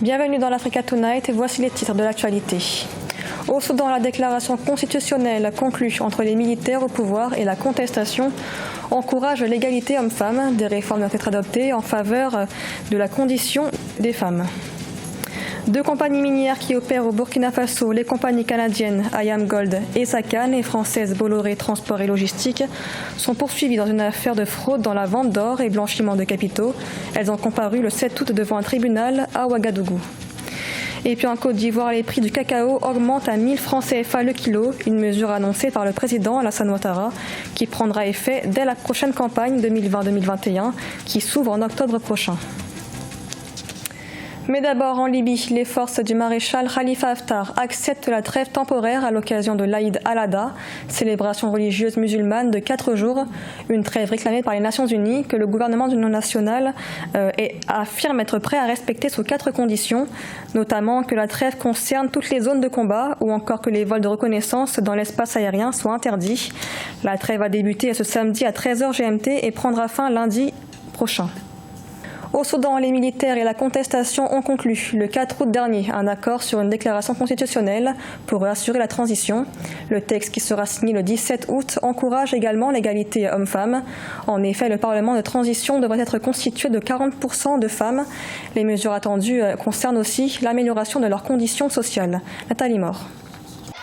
Bienvenue dans l'Africa Tonight et voici les titres de l'actualité. Au Soudan, la déclaration constitutionnelle conclue entre les militaires au pouvoir et la contestation encourage l'égalité homme-femme. Des réformes doivent être adoptées en faveur de la condition des femmes. 2 compagnies minières qui opèrent au Burkina Faso, les compagnies canadiennes IAM Gold et Essakane et françaises Bolloré Transport et Logistique, sont poursuivies dans une affaire de fraude dans la vente d'or et blanchiment de capitaux. Elles ont comparu le 7 août devant un tribunal à Ouagadougou. Et puis en Côte d'Ivoire, les prix du cacao augmentent à 1000 francs CFA le kilo, une mesure annoncée par le président Alassane Ouattara qui prendra effet dès la prochaine campagne 2020-2021 qui s'ouvre en octobre prochain. Mais d'abord en Libye, les forces du maréchal Khalifa Haftar acceptent la trêve temporaire à l'occasion de l'Aïd al-Adha, célébration religieuse musulmane de 4 jours, une trêve réclamée par les Nations Unies que le gouvernement d'union nationale affirme être prêt à respecter sous 4 conditions, notamment que la trêve concerne toutes les zones de combat ou encore que les vols de reconnaissance dans l'espace aérien soient interdits. La trêve va débuter ce samedi à 13h GMT et prendra fin lundi prochain. Au Soudan, les militaires et la contestation ont conclu le 4 août dernier un accord sur une déclaration constitutionnelle pour assurer la transition. Le texte qui sera signé le 17 août encourage également l'égalité homme-femme. En effet, le Parlement de transition devrait être constitué de 40% de femmes. Les mesures attendues concernent aussi l'amélioration de leurs conditions sociales. Nathalie Mort.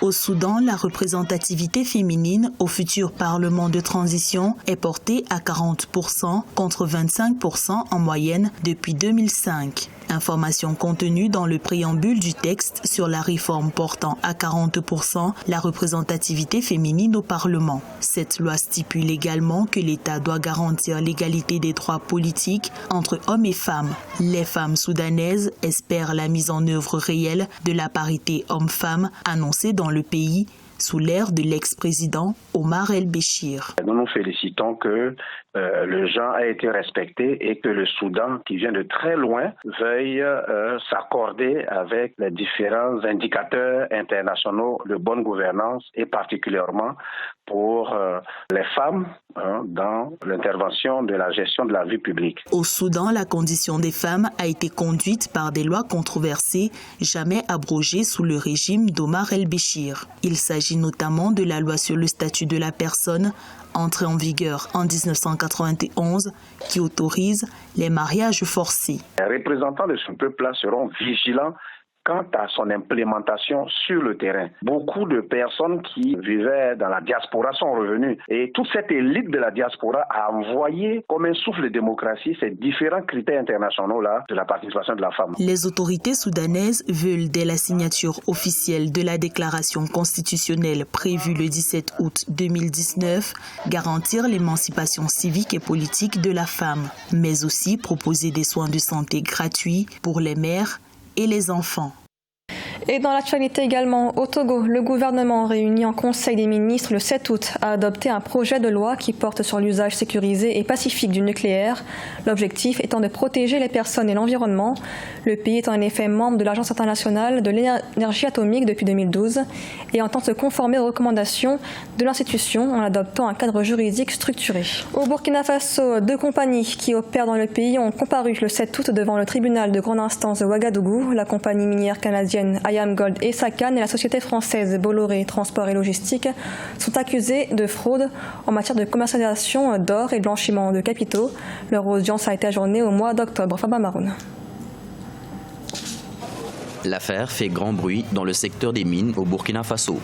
Au Soudan, la représentativité féminine au futur Parlement de transition est portée à 40% contre 25% en moyenne depuis 2005. Information contenue dans le préambule du texte sur la réforme portant à 40% la représentativité féminine au Parlement. Cette loi stipule également que l'État doit garantir l'égalité des droits politiques entre hommes et femmes. Les femmes soudanaises espèrent la mise en œuvre réelle de la parité homme-femme annoncée dans le pays sous l'ère de l'ex-président Omar el-Béchir. Nous nous félicitons que le genre a été respecté et que le Soudan, qui vient de très loin, veuille s'accorder avec les différents indicateurs internationaux de bonne gouvernance et particulièrement pour les femmes dans l'intervention de la gestion de la vie publique. Au Soudan, la condition des femmes a été conduite par des lois controversées, jamais abrogées sous le régime d'Omar el-Béchir. Il s'agit notamment de la loi sur le statut de la personne, entrée en vigueur en 1991, qui autorise les mariages forcés. Les représentants de ce peuple-là seront vigilants quant à son implémentation sur le terrain. Beaucoup de personnes qui vivaient dans la diaspora sont revenues et toute cette élite de la diaspora a envoyé comme un souffle de démocratie ces différents critères internationaux-là de la participation de la femme. Les autorités soudanaises veulent, dès la signature officielle de la déclaration constitutionnelle prévue le 17 août 2019, garantir l'émancipation civique et politique de la femme, mais aussi proposer des soins de santé gratuits pour les mères et les enfants. Et dans l'actualité également, au Togo, le gouvernement réuni en Conseil des ministres le 7 août a adopté un projet de loi qui porte sur l'usage sécurisé et pacifique du nucléaire, l'objectif étant de protéger les personnes et l'environnement. Le pays est en effet membre de l'Agence internationale de l'énergie atomique depuis 2012 et entend se conformer aux recommandations de l'institution en adoptant un cadre juridique structuré. Au Burkina Faso, 2 compagnies qui opèrent dans le pays ont comparu le 7 août devant le tribunal de grande instance de Ouagadougou, la compagnie minière canadienne IAM Gold et Essakane et la société française Bolloré Transport et Logistique sont accusés de fraude en matière de commercialisation d'or et blanchiment de capitaux. Leur audience a été ajournée au mois d'octobre. Faba Maroun. L'affaire fait grand bruit dans le secteur des mines au Burkina Faso.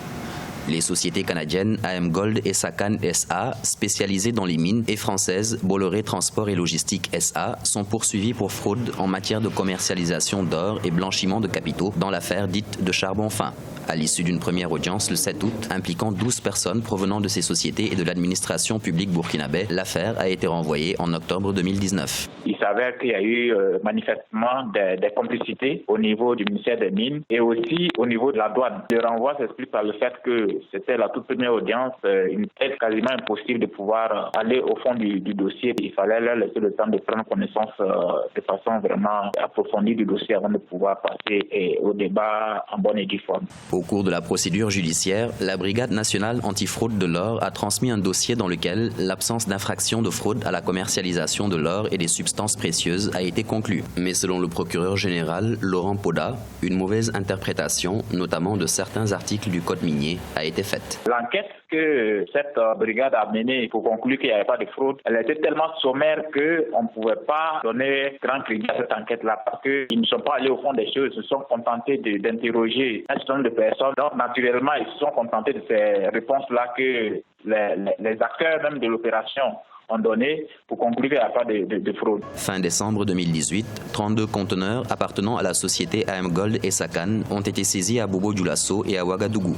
Les sociétés canadiennes IAM Gold et Essakane SA, spécialisées dans les mines, et françaises Bolloré Transport et Logistique SA, sont poursuivies pour fraude en matière de commercialisation d'or et blanchiment de capitaux dans l'affaire dite de charbon fin. À l'issue d'une première audience le 7 août, impliquant 12 personnes provenant de ces sociétés et de l'administration publique burkinabé, l'affaire a été renvoyée en octobre 2019. Il s'avère qu'il y a eu manifestement des complicités au niveau du ministère des Mines et aussi au niveau de la douane. Le renvoi s'explique par le fait que c'était la toute première audience, il était quasiment impossible de pouvoir aller au fond du dossier. Il fallait leur laisser le temps de prendre connaissance de façon vraiment approfondie du dossier avant de pouvoir passer au débat en bonne et due forme. Au cours de la procédure judiciaire, la Brigade nationale antifraude de l'or a transmis un dossier dans lequel l'absence d'infraction de fraude à la commercialisation de l'or et des substances précieuses a été conclue. Mais selon le procureur général Laurent Poda, une mauvaise interprétation, notamment de certains articles du Code minier, a été faite. L'enquête que cette brigade a menée pour conclure qu'il n'y avait pas de fraude, elle était tellement sommaire qu'on ne pouvait pas donner grand crédit à cette enquête-là parce qu'ils ne sont pas allés au fond des choses, ils se sont contentés d'interroger un certain nombre de personnes. Donc, naturellement, ils se sont contentés de ces réponses-là que les acteurs même de l'opération ont donné pour conclure qu'il n'y a pas de fraude. Fin décembre 2018, 32 conteneurs appartenant à la société AM Gold et Sakan ont été saisis à Bobo-Dioulasso et à Ouagadougou.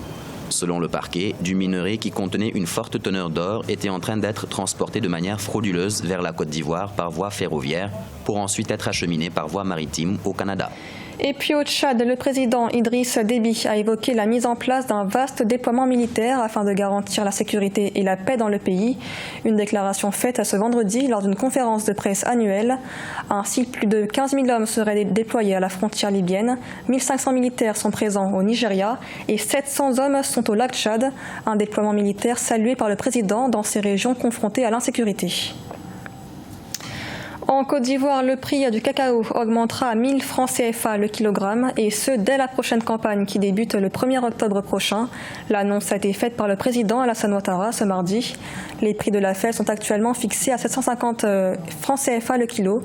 Selon le parquet, du minerai qui contenait une forte teneur d'or était en train d'être transporté de manière frauduleuse vers la Côte d'Ivoire par voie ferroviaire pour ensuite être acheminé par voie maritime au Canada. Et puis au Tchad, le président Idriss Déby a évoqué la mise en place d'un vaste déploiement militaire afin de garantir la sécurité et la paix dans le pays. Une déclaration faite ce vendredi lors d'une conférence de presse annuelle. Ainsi, plus de 15 000 hommes seraient déployés à la frontière libyenne, 1500 militaires sont présents au Nigeria et 700 hommes sont au lac Tchad. Un déploiement militaire salué par le président dans ces régions confrontées à l'insécurité. En Côte d'Ivoire, le prix du cacao augmentera à 1000 francs CFA le kilogramme et ce dès la prochaine campagne qui débute le 1er octobre prochain. L'annonce a été faite par le président Alassane Ouattara ce mardi. Les prix de la fête sont actuellement fixés à 750 francs CFA le kilo.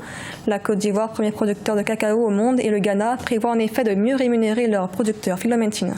La Côte d'Ivoire, premier producteur de cacao au monde, et le Ghana prévoient en effet de mieux rémunérer leurs producteurs. Philoméntine.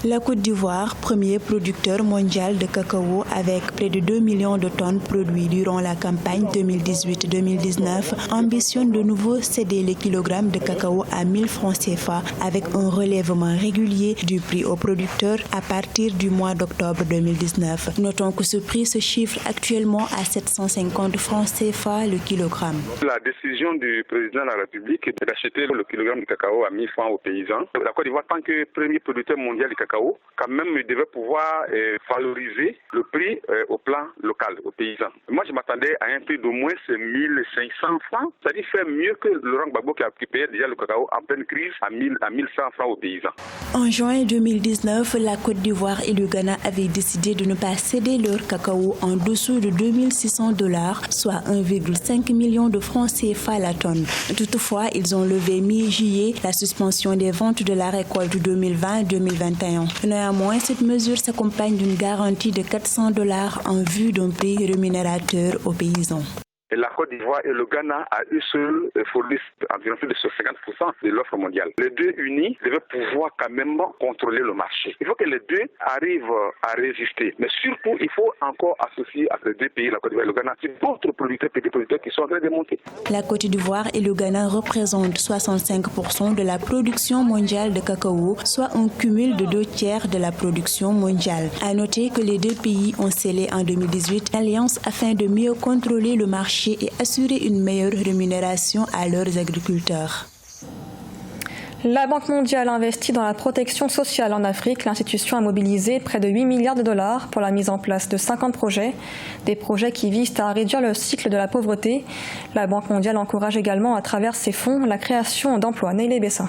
La Côte d'Ivoire, premier producteur mondial de cacao avec près de 2 millions de tonnes produits durant la campagne 2018-2019, ambitionne de nouveau céder les kilogrammes de cacao à 1000 francs CFA avec un relèvement régulier du prix aux producteurs à partir du mois d'octobre 2019. Notons que ce prix se chiffre actuellement à 750 francs CFA le kilogramme. La décision du président de la République est d'acheter le kilogramme de cacao à 1000 francs aux paysans. La Côte d'Ivoire, tant que premier producteur mondial de cacao, quand même, il devait pouvoir valoriser le prix au plan local, aux paysans. Moi, je m'attendais à un prix d'au moins 1500 francs. C'est-à-dire faire mieux que Laurent Gbagbo qui payait déjà le cacao en pleine crise à 1100 francs aux paysans. En juin 2019, la Côte d'Ivoire et le Ghana avaient décidé de ne pas céder leur cacao en dessous de $2600, soit 1,5 million de francs CFA la tonne. Toutefois, ils ont levé mi-juillet la suspension des ventes de la récolte 2020-2021. Néanmoins, cette mesure s'accompagne d'une garantie de $400 en vue d'un prix rémunérateur aux paysans. La Côte d'Ivoire et le Ghana a eux seuls fourni environ plus de 50% de l'offre mondiale. Les deux unis devaient pouvoir quand même contrôler le marché. Il faut que les deux arrivent à résister. Mais surtout, il faut encore associer à ces deux pays, la Côte d'Ivoire et le Ghana, d'autres producteurs, petits producteurs qui sont en train de monter. La Côte d'Ivoire et le Ghana représentent 65% de la production mondiale de cacao, soit un cumul de 2/3 de la production mondiale. À noter que les deux pays ont scellé en 2018 l'alliance afin de mieux contrôler le marché et assurer une meilleure rémunération à leurs agriculteurs. La Banque mondiale investit dans la protection sociale en Afrique. L'institution a mobilisé près de 8 milliards de dollars pour la mise en place de 50 projets. Des projets qui visent à réduire le cycle de la pauvreté. La Banque mondiale encourage également à travers ses fonds la création d'emplois. Neilé Bessin.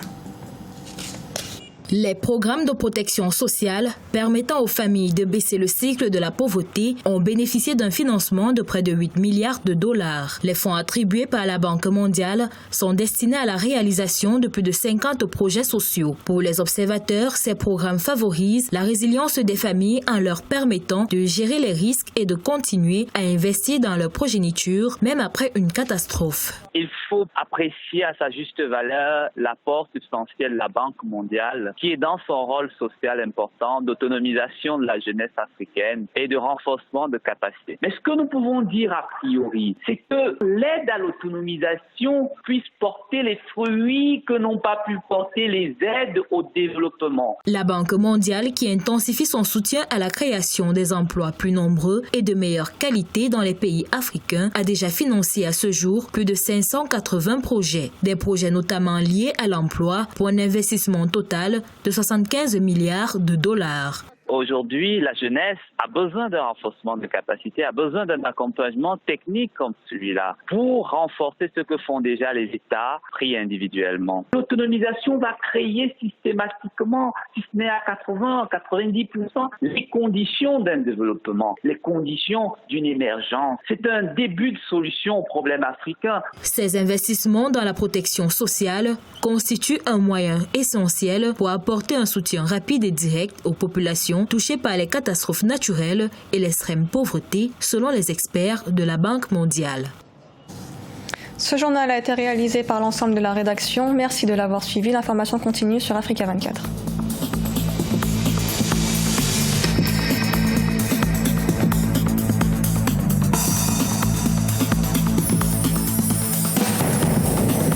Les programmes de protection sociale permettant aux familles de baisser le cycle de la pauvreté ont bénéficié d'un financement de près de 8 milliards de dollars. Les fonds attribués par la Banque mondiale sont destinés à la réalisation de plus de 50 projets sociaux. Pour les observateurs, ces programmes favorisent la résilience des familles en leur permettant de gérer les risques et de continuer à investir dans leur progéniture, même après une catastrophe. Il faut apprécier à sa juste valeur l'apport substantiel de la Banque mondiale qui est dans son rôle social important d'autonomisation de la jeunesse africaine et de renforcement de capacités. Mais ce que nous pouvons dire a priori, c'est que l'aide à l'autonomisation puisse porter les fruits que n'ont pas pu porter les aides au développement. La Banque mondiale, qui intensifie son soutien à la création des emplois plus nombreux et de meilleure qualité dans les pays africains, a déjà financé à ce jour plus de 580 projets. Des projets notamment liés à l'emploi pour un investissement total de 75 milliards de dollars. Aujourd'hui, la jeunesse a besoin d'un renforcement de capacité, a besoin d'un accompagnement technique comme celui-là pour renforcer ce que font déjà les États pris individuellement. L'autonomisation va créer systématiquement, si ce n'est à 80-90%, les conditions d'un développement, les conditions d'une émergence. C'est un début de solution aux problèmes africains. Ces investissements dans la protection sociale constituent un moyen essentiel pour apporter un soutien rapide et direct aux populations touchées par les catastrophes naturelles et l'extrême pauvreté, selon les experts de la Banque mondiale. Ce journal a été réalisé par l'ensemble de la rédaction. Merci de l'avoir suivi. L'information continue sur Africa 24.